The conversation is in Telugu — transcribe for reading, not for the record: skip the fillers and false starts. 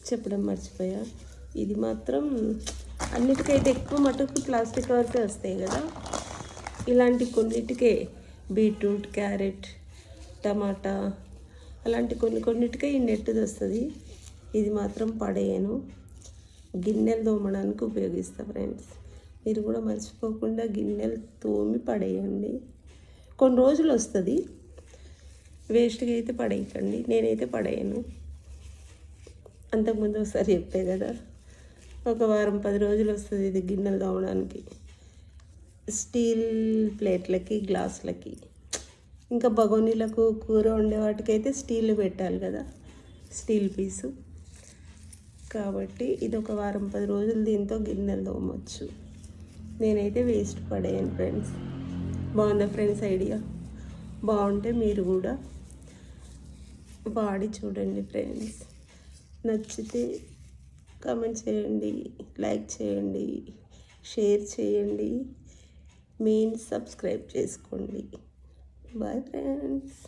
చెప్పడం మర్చిపోయా, ఇది మాత్రం అన్నిటికైతే ఎక్కువ మటుకు ప్లాస్టిక్ కవర్సే వస్తాయి కదా, ఇలాంటి కొన్నిటికే బీట్రూట్, క్యారెట్, టమాటా అలాంటి కొన్నిటికే ఈ నెట్ది వస్తుంది. ఇది మాత్రం పడేయను, గిన్నెలు తోమడానికి ఉపయోగిస్తా ఫ్రెండ్స్. మీరు కూడా మర్చిపోకుండా గిన్నెలు తోమి పడేయండి. కొన్ని రోజులు వస్తుంది, వేస్ట్గా అయితే పడేయకండి. నేనైతే పడేయను. అంతకుముందు ఒకసారి చెప్పే కదా, ఒక వారం 10 రోజులు వస్తుంది ఇది గిన్నెలు తోమడానికి. స్టీల్ ప్లేట్లకి, గ్లాసులకి, ఇంకా బగోనీలకు కూర వండే వాటికైతే స్టీల్ పెట్టాలి కదా, స్టీల్ పీసు. కాబట్టి ఇది ఒక వారం 10 రోజులు దీంతో గిన్నెలు తోమవచ్చు. నేనైతే వేస్ట్ పడేయను ఫ్రెండ్స్. బాగుందా ఫ్రెండ్స్ ఐడియా? బాగుంటే మీరు కూడా వాడి చూడండి ఫ్రెండ్స్. నచ్చితే కామెంట్ చేయండి, లైక్ చేయండి, షేర్ చేయండి, మెయిన్ సబ్స్క్రైబ్ చేసుకోండి. Bye friends.